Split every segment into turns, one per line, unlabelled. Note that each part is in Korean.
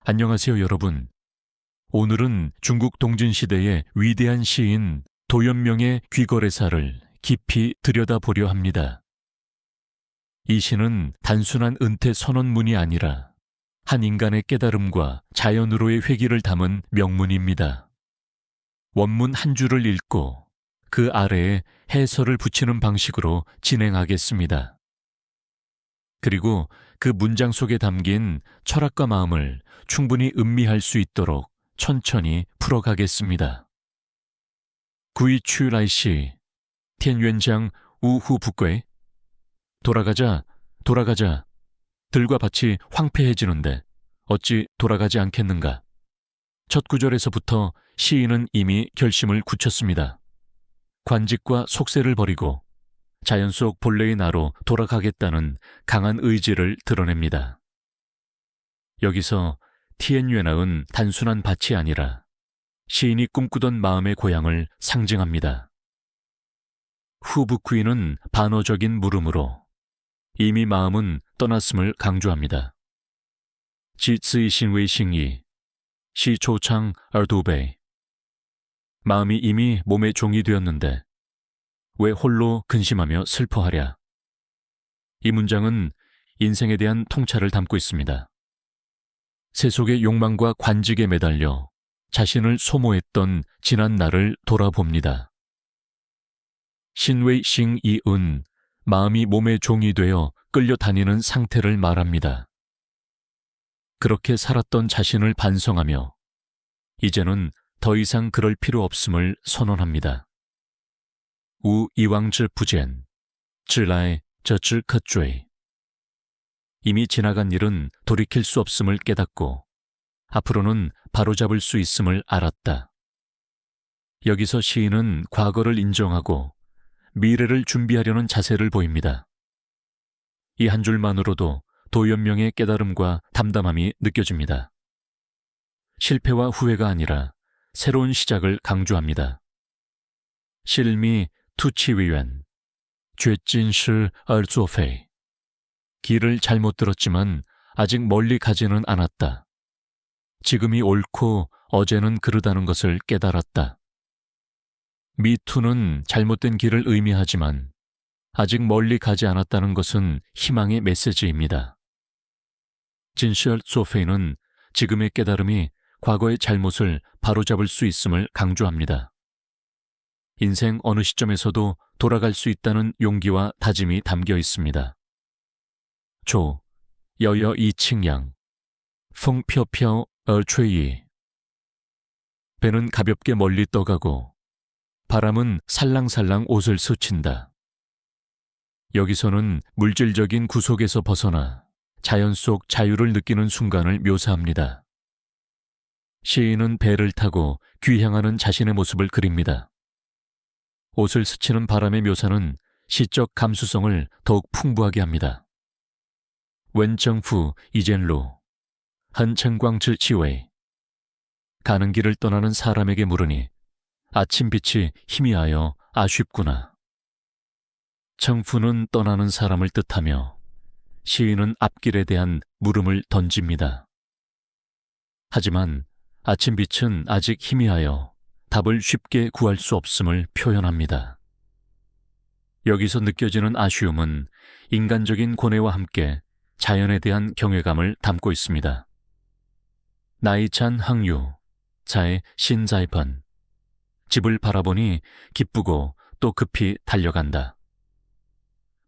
안녕하세요, 여러분. 오늘은 중국 동진시대의 위대한 시인 도연명의 귀거래사를 깊이 들여다보려 합니다. 이 시는 단순한 은퇴 선언문이 아니라 한 인간의 깨달음과 자연으로의 회귀를 담은 명문입니다. 원문 한 줄을 읽고 그 아래에 해설을 붙이는 방식으로 진행하겠습니다. 그리고 그 문장 속에 담긴 철학과 마음을 충분히 음미할 수 있도록 천천히 풀어가겠습니다. 구이추라이시 티엔yuanjiang 우후북괴 돌아가자, 돌아가자. 들과 밭이 황폐해지는데 어찌 돌아가지 않겠는가? 첫 구절에서부터 시인은 이미 결심을 굳혔습니다. 관직과 속세를 버리고 자연 속 본래의 나로 돌아가겠다는 강한 의지를 드러냅니다. 여기서 티엔유엔아은 단순한 밭이 아니라 시인이 꿈꾸던 마음의 고향을 상징합니다. 후북귀는 반어적인 물음으로 이미 마음은 떠났음을 강조합니다. 지츠이신웨이싱이 시초창 얼도베이 마음이 이미 몸의 종이 되었는데 왜 홀로 근심하며 슬퍼하랴? 이 문장은 인생에 대한 통찰을 담고 있습니다. 세속의 욕망과 관직에 매달려 자신을 소모했던 지난 날을 돌아봅니다. 신웨이 싱이은 마음이 몸의 종이 되어 끌려다니는 상태를 말합니다. 그렇게 살았던 자신을 반성하며 이제는 더 이상 그럴 필요 없음을 선언합니다. 우 이왕즈 부젠, 쯔라의 저쯔 컷죄 이미 지나간 일은 돌이킬 수 없음을 깨닫고 앞으로는 바로잡을 수 있음을 알았다. 여기서 시인은 과거를 인정하고 미래를 준비하려는 자세를 보입니다. 이 한 줄만으로도 도연명의 깨달음과 담담함이 느껴집니다. 실패와 후회가 아니라 새로운 시작을 강조합니다. 실미 투치위웬, 죄진실 얼조페이 길을 잘못 들었지만 아직 멀리 가지는 않았다. 지금이 옳고 어제는 그르다는 것을 깨달았다. 미투는 잘못된 길을 의미하지만 아직 멀리 가지 않았다는 것은 희망의 메시지입니다. 진시얼 소페이는 지금의 깨달음이 과거의 잘못을 바로잡을 수 있음을 강조합니다. 인생 어느 시점에서도 돌아갈 수 있다는 용기와 다짐이 담겨 있습니다. 조, 여여 이칭양, 펑펴펴 얼최이 배는 가볍게 멀리 떠가고 바람은 살랑살랑 옷을 스친다. 여기서는 물질적인 구속에서 벗어나 자연 속 자유를 느끼는 순간을 묘사합니다. 시인은 배를 타고 귀향하는 자신의 모습을 그립니다. 옷을 스치는 바람의 묘사는 시적 감수성을 더욱 풍부하게 합니다. 웬정후 이젠로 한천광츠 치웨이 가는 길을 떠나는 사람에게 물으니 아침빛이 희미하여 아쉽구나. 청푸는 떠나는 사람을 뜻하며 시인은 앞길에 대한 물음을 던집니다. 하지만 아침빛은 아직 희미하여 답을 쉽게 구할 수 없음을 표현합니다. 여기서 느껴지는 아쉬움은 인간적인 고뇌와 함께 자연에 대한 경외감을 담고 있습니다. 나이찬 항유, 자의 신자이펀 집을 바라보니 기쁘고 또 급히 달려간다.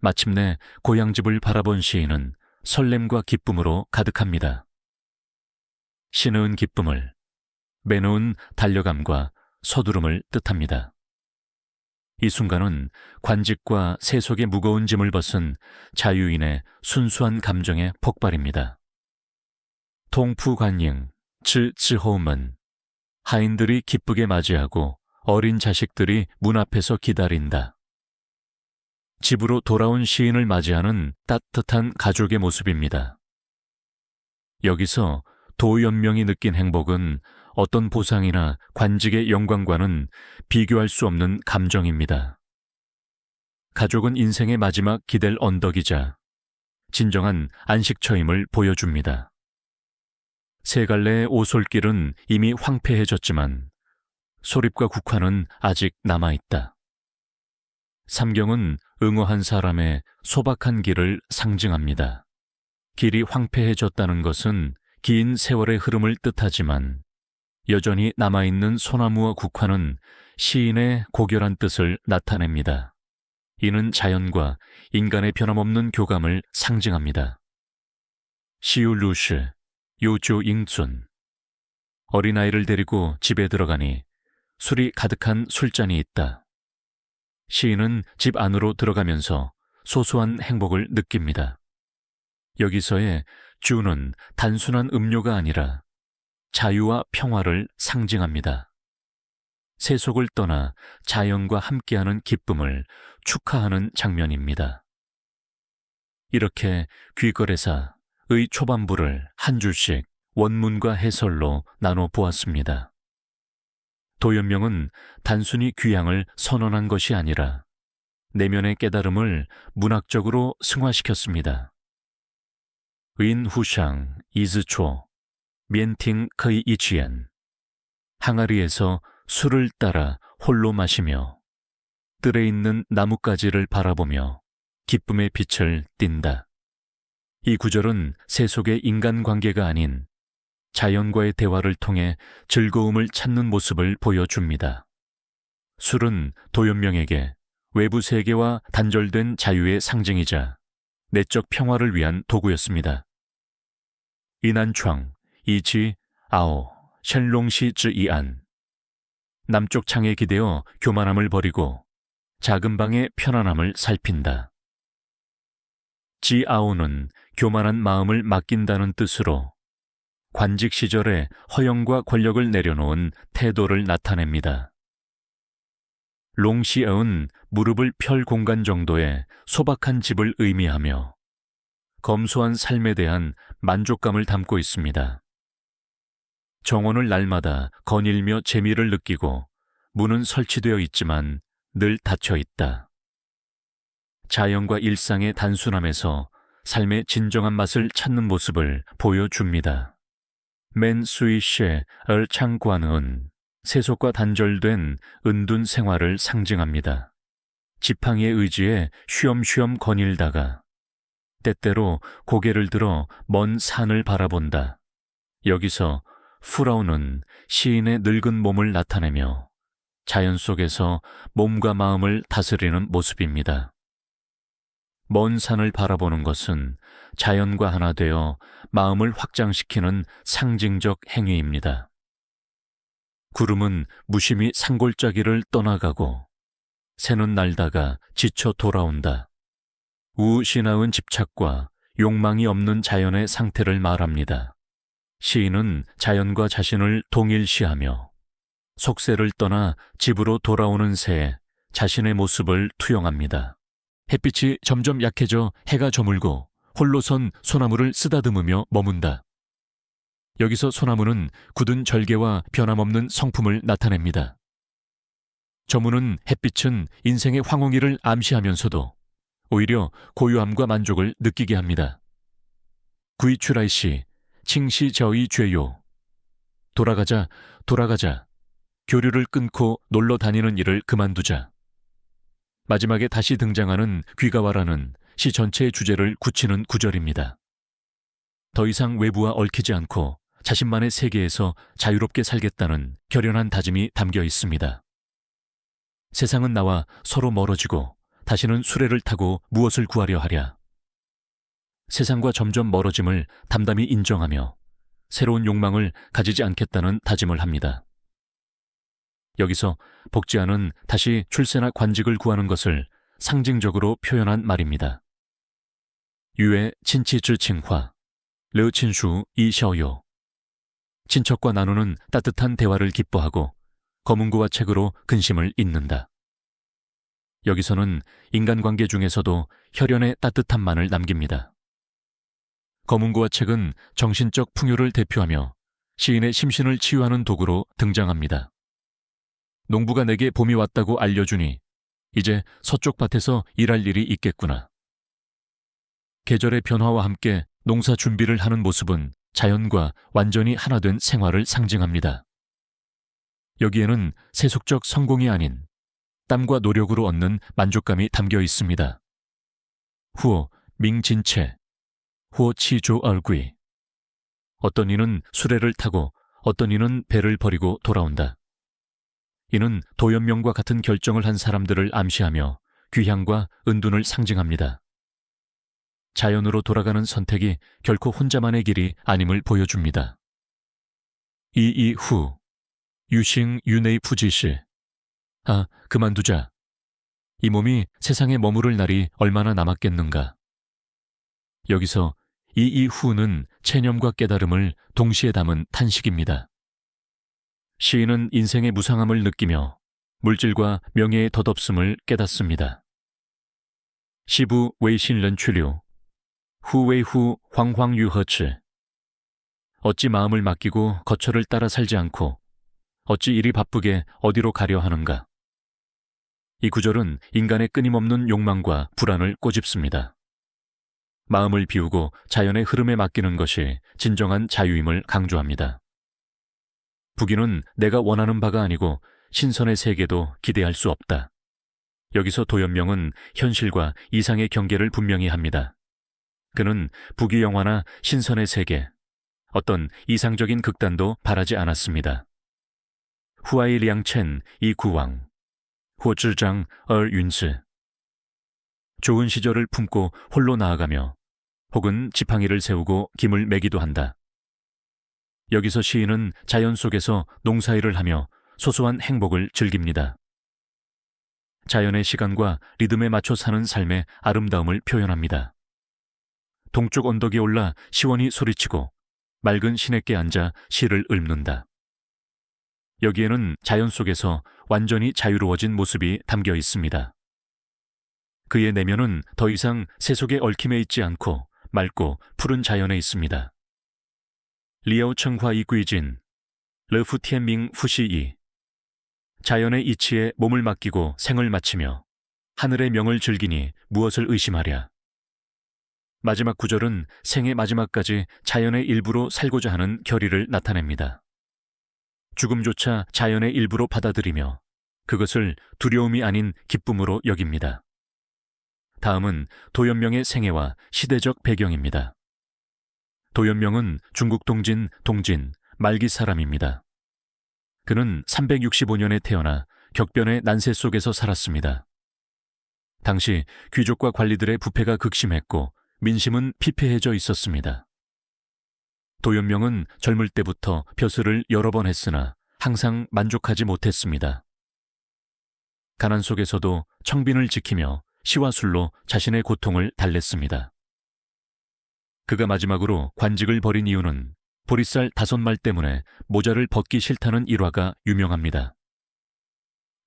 마침내 고향집을 바라본 시인은 설렘과 기쁨으로 가득합니다. 신은 기쁨을, 매너운 달려감과 서두름을 뜻합니다. 이 순간은 관직과 세속의 무거운 짐을 벗은 자유인의 순수한 감정의 폭발입니다. 통푸관잉, 츠츠호먼 하인들이 기쁘게 맞이하고 어린 자식들이 문 앞에서 기다린다. 집으로 돌아온 시인을 맞이하는 따뜻한 가족의 모습입니다. 여기서 도연명이 느낀 행복은 어떤 보상이나 관직의 영광과는 비교할 수 없는 감정입니다. 가족은 인생의 마지막 기댈 언덕이자 진정한 안식처임을 보여줍니다. 세 갈래의 오솔길은 이미 황폐해졌지만 소립과 국화는 아직 남아있다. 삼경은 응어한 사람의 소박한 길을 상징합니다. 길이 황폐해졌다는 것은 긴 세월의 흐름을 뜻하지만 여전히 남아있는 소나무와 국화는 시인의 고결한 뜻을 나타냅니다. 이는 자연과 인간의 변함없는 교감을 상징합니다. 시우루시, 요조잉순. 어린아이를 데리고 집에 들어가니 술이 가득한 술잔이 있다. 시인은 집 안으로 들어가면서 소소한 행복을 느낍니다. 여기서의 주는 단순한 음료가 아니라 자유와 평화를 상징합니다. 세속을 떠나 자연과 함께하는 기쁨을 축하하는 장면입니다. 이렇게 귀거래사의 초반부를 한 줄씩 원문과 해설로 나눠 보았습니다. 도연명은 단순히 귀향을 선언한 것이 아니라 내면의 깨달음을 문학적으로 승화시켰습니다. 윈후샹, 이즈초, 미엔팅 커이 이치엔. 항아리에서 술을 따라 홀로 마시며 뜰에 있는 나뭇가지를 바라보며 기쁨의 빛을 띈다. 이 구절은 세속의 인간관계가 아닌 자연과의 대화를 통해 즐거움을 찾는 모습을 보여줍니다. 술은 도연명에게 외부 세계와 단절된 자유의 상징이자 내적 평화를 위한 도구였습니다. 이난창, 이지, 아오, 셜롱시 쯔이안. 남쪽 창에 기대어 교만함을 버리고 작은 방의 편안함을 살핀다. 지아오는 교만한 마음을 맡긴다는 뜻으로 관직 시절에 허영과 권력을 내려놓은 태도를 나타냅니다. 롱시어은 무릎을 펼 공간 정도의 소박한 집을 의미하며 검소한 삶에 대한 만족감을 담고 있습니다. 정원을 날마다 거닐며 재미를 느끼고 문은 설치되어 있지만 늘 닫혀 있다. 자연과 일상의 단순함에서 삶의 진정한 맛을 찾는 모습을 보여줍니다. 맨 수이쉐 얼창관은 세속과 단절된 은둔 생활을 상징합니다. 지팡이의 의지에 쉬엄쉬엄 거닐다가 때때로 고개를 들어 먼 산을 바라본다. 여기서 프라우는 시인의 늙은 몸을 나타내며 자연 속에서 몸과 마음을 다스리는 모습입니다. 먼 산을 바라보는 것은 자연과 하나 되어 마음을 확장시키는 상징적 행위입니다. 구름은 무심히 산골짜기를 떠나가고 새는 날다가 지쳐 돌아온다. 우시나운 집착과 욕망이 없는 자연의 상태를 말합니다. 시인은 자연과 자신을 동일시하며 속세를 떠나 집으로 돌아오는 새에 자신의 모습을 투영합니다. 햇빛이 점점 약해져 해가 저물고 홀로 선 소나무를 쓰다듬으며 머문다. 여기서 소나무는 굳은 절개와 변함없는 성품을 나타냅니다. 저무는 햇빛은 인생의 황홀이를 암시하면서도 오히려 고요함과 만족을 느끼게 합니다. 구이추라이시, 칭시저의 죄요. 돌아가자, 돌아가자. 교류를 끊고 놀러 다니는 일을 그만두자. 마지막에 다시 등장하는 귀가와라는 시 전체의 주제를 굳히는 구절입니다. 더 이상 외부와 얽히지 않고 자신만의 세계에서 자유롭게 살겠다는 결연한 다짐이 담겨 있습니다. 세상은 나와 서로 멀어지고 다시는 수레를 타고 무엇을 구하려 하랴. 세상과 점점 멀어짐을 담담히 인정하며 새로운 욕망을 가지지 않겠다는 다짐을 합니다. 여기서 복지아는 다시 출세나 관직을 구하는 것을 상징적으로 표현한 말입니다. 유의 친치즈칭화, 르친수 이셔요. 친척과 나누는 따뜻한 대화를 기뻐하고 거문고와 책으로 근심을 잇는다. 여기서는 인간관계 중에서도 혈연의 따뜻함만을 남깁니다. 거문고와 책은 정신적 풍요를 대표하며 시인의 심신을 치유하는 도구로 등장합니다. 농부가 내게 봄이 왔다고 알려주니 이제 서쪽 밭에서 일할 일이 있겠구나. 계절의 변화와 함께 농사 준비를 하는 모습은 자연과 완전히 하나 된 생활을 상징합니다. 여기에는 세속적 성공이 아닌 땀과 노력으로 얻는 만족감이 담겨 있습니다. 후오 밍진채, 후오 치조 얼귀. 어떤 이는 수레를 타고 어떤 이는 배를 버리고 돌아온다. 이는 도연명과 같은 결정을 한 사람들을 암시하며 귀향과 은둔을 상징합니다. 자연으로 돌아가는 선택이 결코 혼자만의 길이 아님을 보여줍니다. 이이후, 유싱 유네이 푸지시. 그만두자. 이 몸이 세상에 머무를 날이 얼마나 남았겠는가. 여기서 이이후는 체념과 깨달음을 동시에 담은 탄식입니다. 시인은 인생의 무상함을 느끼며 물질과 명예의 덧없음을 깨닫습니다. 시부 웨이신런 출류, 후웨이후 황황유허츠. 어찌 마음을 맡기고 거처를 따라 살지 않고 어찌 이리 바쁘게 어디로 가려 하는가. 이 구절은 인간의 끊임없는 욕망과 불안을 꼬집습니다. 마음을 비우고 자연의 흐름에 맡기는 것이 진정한 자유임을 강조합니다. 부귀는 내가 원하는 바가 아니고 신선의 세계도 기대할 수 없다. 여기서 도연명은 현실과 이상의 경계를 분명히 합니다. 그는 부귀영화나 신선의 세계, 어떤 이상적인 극단도 바라지 않았습니다. 후아이 량첸 이 구왕, 호즈장 얼윤스. 좋은 시절을 품고 홀로 나아가며 혹은 지팡이를 세우고 김을 매기도 한다. 여기서 시인은 자연 속에서 농사일을 하며 소소한 행복을 즐깁니다. 자연의 시간과 리듬에 맞춰 사는 삶의 아름다움을 표현합니다. 동쪽 언덕에 올라 시원히 소리치고 맑은 시냇가에 앉아 시를 읊는다. 여기에는 자연 속에서 완전히 자유로워진 모습이 담겨 있습니다. 그의 내면은 더 이상 세속에 얽힘에 있지 않고 맑고 푸른 자연에 있습니다. 리아오청화 이귀진, 르푸티엔밍 푸시이. 자연의 이치에 몸을 맡기고 생을 마치며 하늘의 명을 즐기니 무엇을 의심하랴. 마지막 구절은 생의 마지막까지 자연의 일부로 살고자 하는 결의를 나타냅니다. 죽음조차 자연의 일부로 받아들이며 그것을 두려움이 아닌 기쁨으로 여깁니다. 다음은 도연명의 생애와 시대적 배경입니다. 도연명은 중국 동진 말기 사람입니다. 그는 365년에 태어나 격변의 난세 속에서 살았습니다. 당시 귀족과 관리들의 부패가 극심했고 민심은 피폐해져 있었습니다. 도연명은 젊을 때부터 벼슬을 여러 번 했으나 항상 만족하지 못했습니다. 가난 속에서도 청빈을 지키며 시와 술로 자신의 고통을 달랬습니다. 그가 마지막으로 관직을 버린 이유는 보리쌀 5말 때문에 모자를 벗기 싫다는 일화가 유명합니다.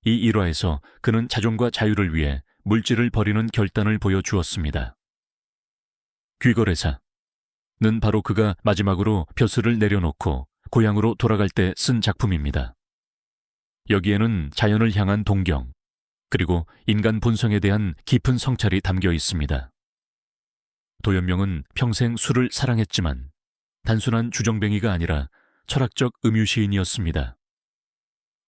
이 일화에서 그는 자존과 자유를 위해 물질을 버리는 결단을 보여주었습니다. 귀거래사는 바로 그가 마지막으로 벼슬을 내려놓고 고향으로 돌아갈 때 쓴 작품입니다. 여기에는 자연을 향한 동경, 그리고 인간 본성에 대한 깊은 성찰이 담겨 있습니다. 도연명은 평생 술을 사랑했지만 단순한 주정뱅이가 아니라 철학적 음유시인이었습니다.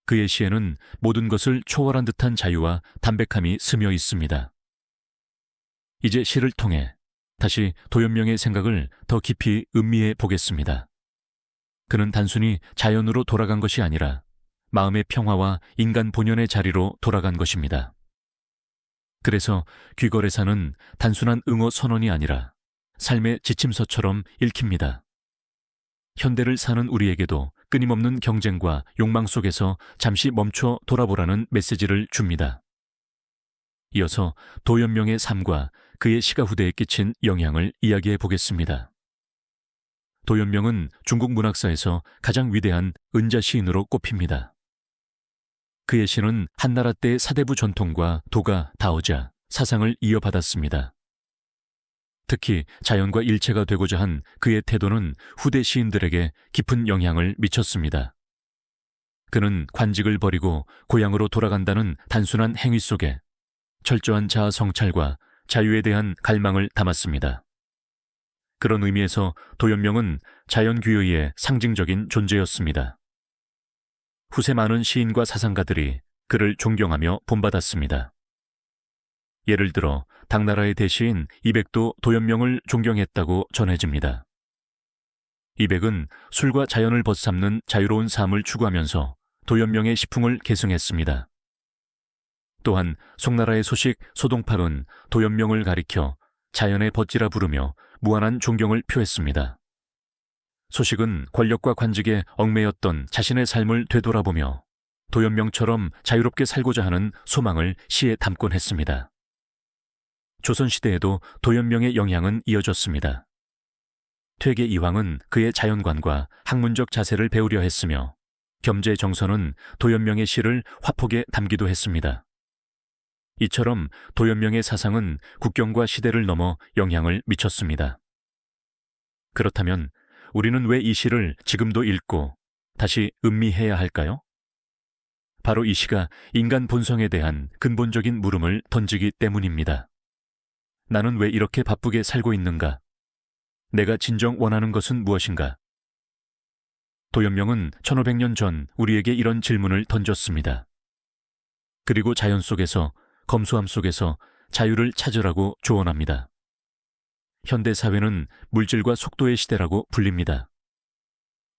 그의 시에는 모든 것을 초월한 듯한 자유와 담백함이 스며 있습니다. 이제 시를 통해 다시 도연명의 생각을 더 깊이 음미해 보겠습니다. 그는 단순히 자연으로 돌아간 것이 아니라 마음의 평화와 인간 본연의 자리로 돌아간 것입니다. 그래서 귀거래사는 단순한 응어 선언이 아니라 삶의 지침서처럼 읽힙니다. 현대를 사는 우리에게도 끊임없는 경쟁과 욕망 속에서 잠시 멈춰 돌아보라는 메시지를 줍니다. 이어서 도연명의 삶과 그의 시가 후대에 끼친 영향을 이야기해 보겠습니다. 도연명은 중국 문학사에서 가장 위대한 은자 시인으로 꼽힙니다. 그의 시는 한나라 때의 사대부 전통과 도가 닿으자 사상을 이어받았습니다. 특히 자연과 일체가 되고자 한 그의 태도는 후대 시인들에게 깊은 영향을 미쳤습니다. 그는 관직을 버리고 고향으로 돌아간다는 단순한 행위 속에 철저한 자아 성찰과 자유에 대한 갈망을 담았습니다. 그런 의미에서 도연명은 자연귀의의 상징적인 존재였습니다. 후세 많은 시인과 사상가들이 그를 존경하며 본받았습니다. 예를 들어 당나라의 대시인 이백도 도연명을 존경했다고 전해집니다. 이백은 술과 자연을 벗삼는 자유로운 삶을 추구하면서 도연명의 시풍을 계승했습니다. 또한 송나라의 소식 소동팔은 도연명을 가리켜 자연의 벗지라 부르며 무한한 존경을 표했습니다. 소식은 권력과 관직에 얽매였던 자신의 삶을 되돌아보며 도연명처럼 자유롭게 살고자 하는 소망을 시에 담곤 했습니다. 조선시대에도 도연명의 영향은 이어졌습니다. 퇴계 이황은 그의 자연관과 학문적 자세를 배우려 했으며 겸재 정선은 도연명의 시를 화폭에 담기도 했습니다. 이처럼 도연명의 사상은 국경과 시대를 넘어 영향을 미쳤습니다. 그렇다면 우리는 왜 이 시를 지금도 읽고 다시 음미해야 할까요? 바로 이 시가 인간 본성에 대한 근본적인 물음을 던지기 때문입니다. 나는 왜 이렇게 바쁘게 살고 있는가? 내가 진정 원하는 것은 무엇인가? 도연명은 1500년 전 우리에게 이런 질문을 던졌습니다. 그리고 자연 속에서, 검소함 속에서 자유를 찾으라고 조언합니다. 현대 사회는 물질과 속도의 시대라고 불립니다.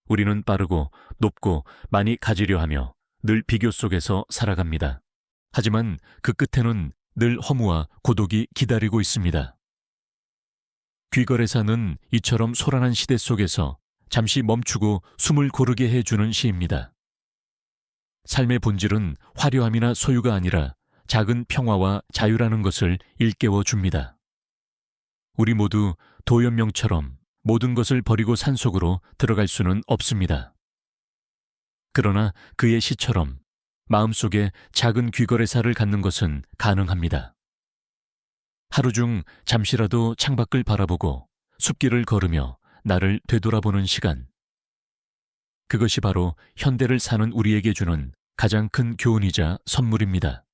우리는 빠르고 높고 많이 가지려 하며 늘 비교 속에서 살아갑니다. 하지만 그 끝에는 늘 허무와 고독이 기다리고 있습니다. 귀걸의사는 이처럼 소란한 시대 속에서 잠시 멈추고 숨을 고르게 해주는 시입니다. 삶의 본질은 화려함이나 소유가 아니라 작은 평화와 자유라는 것을 일깨워 줍니다. 우리 모두 도연명처럼 모든 것을 버리고 산속으로 들어갈 수는 없습니다. 그러나 그의 시처럼 마음속에 작은 귀걸의사를 갖는 것은 가능합니다. 하루 중 잠시라도 창밖을 바라보고 숲길을 걸으며 나를 되돌아보는 시간. 그것이 바로 현대를 사는 우리에게 주는 가장 큰 교훈이자 선물입니다.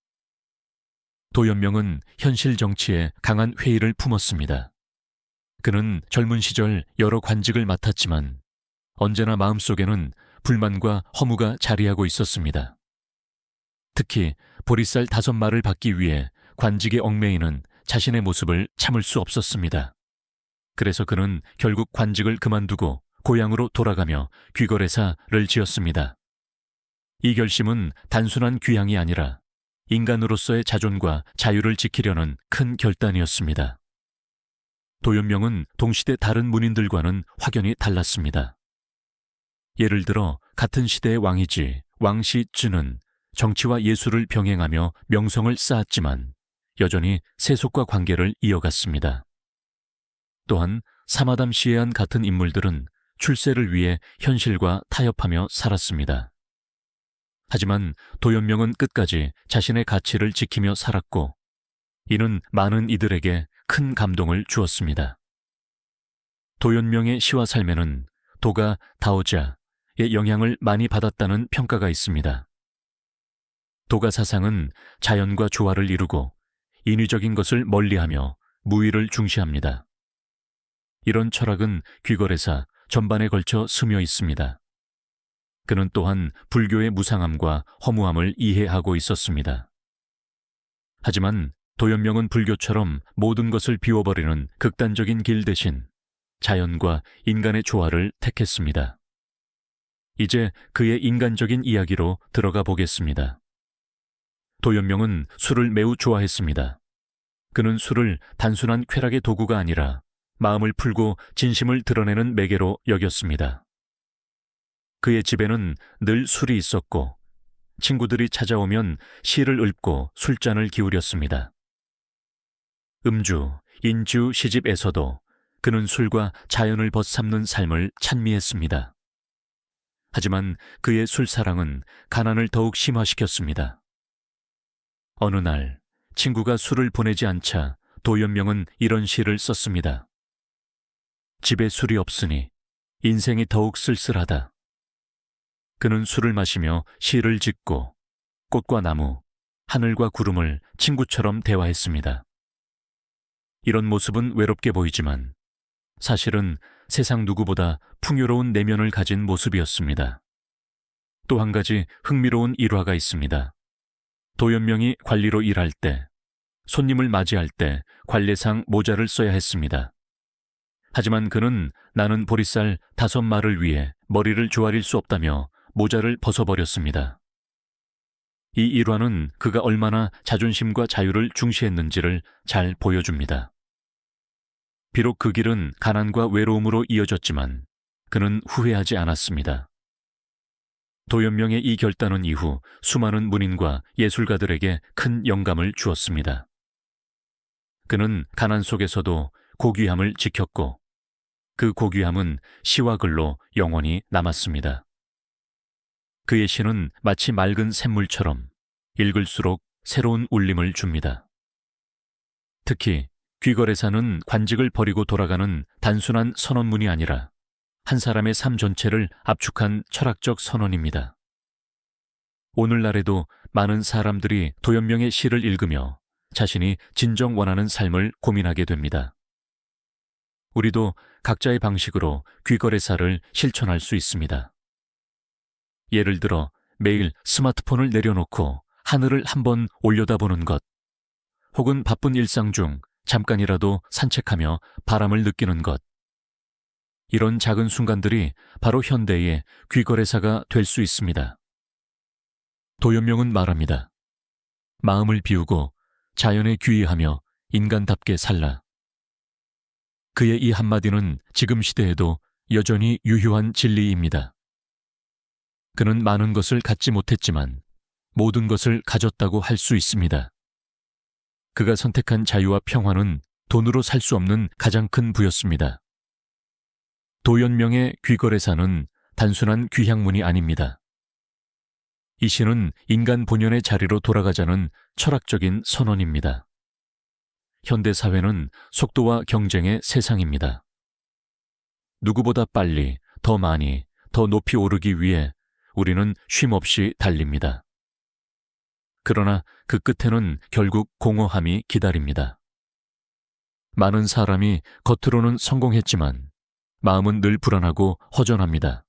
도연명은 현실 정치에 강한 회의를 품었습니다. 그는 젊은 시절 여러 관직을 맡았지만 언제나 마음속에는 불만과 허무가 자리하고 있었습니다. 특히 보리쌀 5마를 받기 위해 관직에 얽매이는 자신의 모습을 참을 수 없었습니다. 그래서 그는 결국 관직을 그만두고 고향으로 돌아가며 귀걸의사를 지었습니다. 이 결심은 단순한 귀향이 아니라 인간으로서의 자존과 자유를 지키려는 큰 결단이었습니다. 도연명은 동시대 다른 문인들과는 확연히 달랐습니다. 예를 들어 같은 시대의 왕이지 왕시쯔는 정치와 예술을 병행하며 명성을 쌓았지만 여전히 세속과 관계를 이어갔습니다. 또한 사마담 시에한 같은 인물들은 출세를 위해 현실과 타협하며 살았습니다. 하지만 도연명은 끝까지 자신의 가치를 지키며 살았고 이는 많은 이들에게 큰 감동을 주었습니다. 도연명의 시와 삶에는 도가 다오자의 영향을 많이 받았다는 평가가 있습니다. 도가 사상은 자연과 조화를 이루고 인위적인 것을 멀리하며 무의를 중시합니다. 이런 철학은 귀걸의사 전반에 걸쳐 스며 있습니다. 그는 또한 불교의 무상함과 허무함을 이해하고 있었습니다. 하지만 도연명은 불교처럼 모든 것을 비워버리는 극단적인 길 대신 자연과 인간의 조화를 택했습니다. 이제 그의 인간적인 이야기로 들어가 보겠습니다. 도연명은 술을 매우 좋아했습니다. 그는 술을 단순한 쾌락의 도구가 아니라 마음을 풀고 진심을 드러내는 매개로 여겼습니다. 그의 집에는 늘 술이 있었고 친구들이 찾아오면 시를 읊고 술잔을 기울였습니다. 음주, 인주 시집에서도 그는 술과 자연을 벗삼는 삶을 찬미했습니다. 하지만 그의 술사랑은 가난을 더욱 심화시켰습니다. 어느 날 친구가 술을 보내지 않자 도연명은 이런 시를 썼습니다. 집에 술이 없으니 인생이 더욱 쓸쓸하다. 그는 술을 마시며 시를 짓고 꽃과 나무, 하늘과 구름을 친구처럼 대화했습니다. 이런 모습은 외롭게 보이지만 사실은 세상 누구보다 풍요로운 내면을 가진 모습이었습니다. 또 한 가지 흥미로운 일화가 있습니다. 도연명이 관리로 일할 때, 손님을 맞이할 때 관례상 모자를 써야 했습니다. 하지만 그는 나는 보리쌀 5마를 위해 머리를 조아릴 수 없다며 모자를 벗어버렸습니다. 이 일화는 그가 얼마나 자존심과 자유를 중시했는지를 잘 보여줍니다. 비록 그 길은 가난과 외로움으로 이어졌지만 그는 후회하지 않았습니다. 도연명의 이 결단은 이후 수많은 문인과 예술가들에게 큰 영감을 주었습니다. 그는 가난 속에서도 고귀함을 지켰고 그 고귀함은 시와 글로 영원히 남았습니다. 그의 시는 마치 맑은 샘물처럼 읽을수록 새로운 울림을 줍니다. 특히 귀거래사는 관직을 버리고 돌아가는 단순한 선언문이 아니라 한 사람의 삶 전체를 압축한 철학적 선언입니다. 오늘날에도 많은 사람들이 도연명의 시를 읽으며 자신이 진정 원하는 삶을 고민하게 됩니다. 우리도 각자의 방식으로 귀거래사를 실천할 수 있습니다. 예를 들어 매일 스마트폰을 내려놓고 하늘을 한번 올려다보는 것, 혹은 바쁜 일상 중 잠깐이라도 산책하며 바람을 느끼는 것. 이런 작은 순간들이 바로 현대의 귀거래사가 될 수 있습니다. 도연명은 말합니다. 마음을 비우고 자연에 귀의하며 인간답게 살라. 그의 이 한마디는 지금 시대에도 여전히 유효한 진리입니다. 그는 많은 것을 갖지 못했지만 모든 것을 가졌다고 할 수 있습니다. 그가 선택한 자유와 평화는 돈으로 살 수 없는 가장 큰 부였습니다. 도연명의 귀거래사는 단순한 귀향문이 아닙니다. 이 시는 인간 본연의 자리로 돌아가자는 철학적인 선언입니다. 현대 사회는 속도와 경쟁의 세상입니다. 누구보다 빨리, 더 많이, 더 높이 오르기 위해 우리는 쉼없이 달립니다. 그러나 그 끝에는 결국 공허함이 기다립니다. 많은 사람이 겉으로는 성공했지만 마음은 늘 불안하고 허전합니다.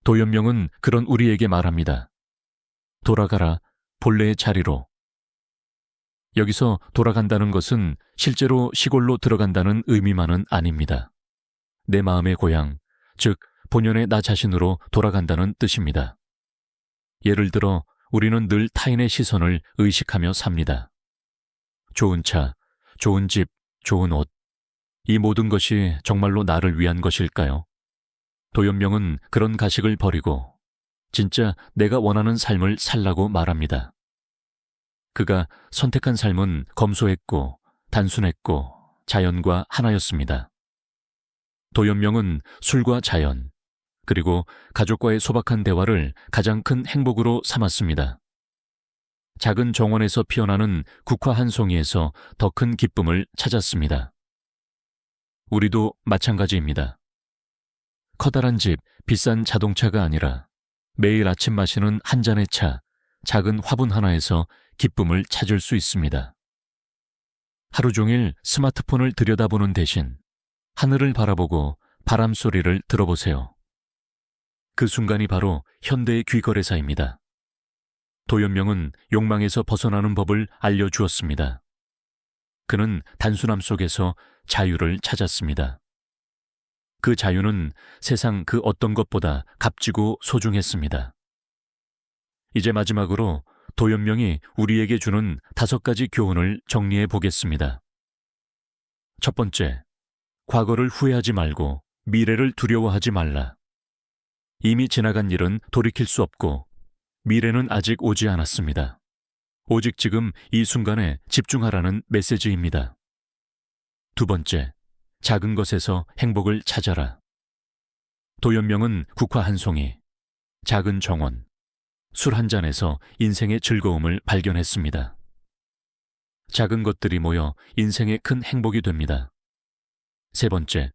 도연명은 그런 우리에게 말합니다. 돌아가라, 본래의 자리로. 여기서 돌아간다는 것은 실제로 시골로 들어간다는 의미만은 아닙니다. 내 마음의 고향, 즉 본연의 나 자신으로 돌아간다는 뜻입니다. 예를 들어 우리는 늘 타인의 시선을 의식하며 삽니다. 좋은 차, 좋은 집, 좋은 옷. 이 모든 것이 정말로 나를 위한 것일까요? 도연명은 그런 가식을 버리고 진짜 내가 원하는 삶을 살라고 말합니다. 그가 선택한 삶은 검소했고 단순했고 자연과 하나였습니다. 도연명은 술과 자연, 그리고 가족과의 소박한 대화를 가장 큰 행복으로 삼았습니다. 작은 정원에서 피어나는 국화 한 송이에서 더 큰 기쁨을 찾았습니다. 우리도 마찬가지입니다. 커다란 집, 비싼 자동차가 아니라 매일 아침 마시는 한 잔의 차, 작은 화분 하나에서 기쁨을 찾을 수 있습니다. 하루 종일 스마트폰을 들여다보는 대신 하늘을 바라보고 바람 소리를 들어보세요. 그 순간이 바로 현대의 귀거래사입니다. 도연명은 욕망에서 벗어나는 법을 알려주었습니다. 그는 단순함 속에서 자유를 찾았습니다. 그 자유는 세상 그 어떤 것보다 값지고 소중했습니다. 이제 마지막으로 도연명이 우리에게 주는 5가지 교훈을 정리해 보겠습니다. 첫 번째, 과거를 후회하지 말고 미래를 두려워하지 말라. 이미 지나간 일은 돌이킬 수 없고 미래는 아직 오지 않았습니다. 오직 지금 이 순간에 집중하라는 메시지입니다. 두 번째, 작은 것에서 행복을 찾아라. 도연명은 국화 한 송이, 작은 정원, 술 한 잔에서 인생의 즐거움을 발견했습니다. 작은 것들이 모여 인생의 큰 행복이 됩니다. 세 번째,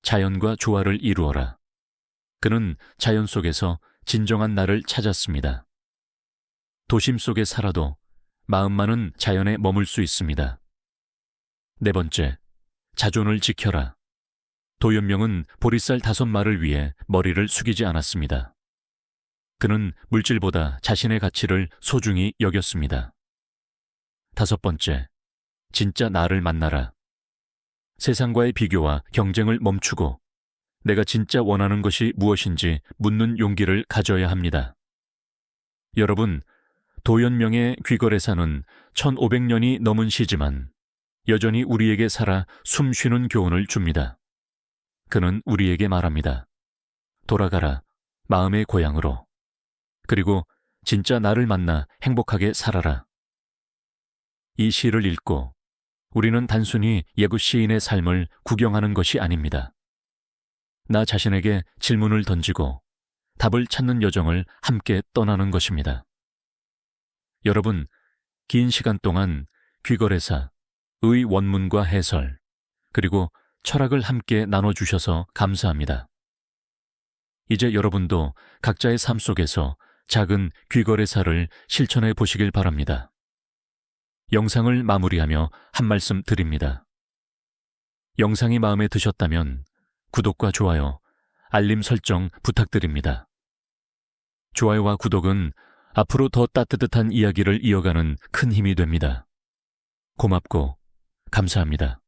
자연과 조화를 이루어라. 그는 자연 속에서 진정한 나를 찾았습니다. 도심 속에 살아도 마음만은 자연에 머물 수 있습니다. 네 번째, 자존을 지켜라. 도연명은 보리쌀 5마리를 위해 머리를 숙이지 않았습니다. 그는 물질보다 자신의 가치를 소중히 여겼습니다. 5번째, 진짜 나를 만나라. 세상과의 비교와 경쟁을 멈추고 내가 진짜 원하는 것이 무엇인지 묻는 용기를 가져야 합니다. 여러분, 도연명의 귀거래사는 1500년이 넘은 시지만 여전히 우리에게 살아 숨 쉬는 교훈을 줍니다. 그는 우리에게 말합니다. 돌아가라, 마음의 고향으로. 그리고 진짜 나를 만나 행복하게 살아라. 이 시를 읽고 우리는 단순히 예부 시인의 삶을 구경하는 것이 아닙니다. 나 자신에게 질문을 던지고 답을 찾는 여정을 함께 떠나는 것입니다. 여러분, 긴 시간 동안 귀거래사, 의 원문과 해설, 그리고 철학을 함께 나눠주셔서 감사합니다. 이제 여러분도 각자의 삶 속에서 작은 귀거래사를 실천해 보시길 바랍니다. 영상을 마무리하며 한 말씀 드립니다. 영상이 마음에 드셨다면 구독과 좋아요, 알림 설정 부탁드립니다. 좋아요와 구독은 앞으로 더 따뜻한 이야기를 이어가는 큰 힘이 됩니다. 고맙고 감사합니다.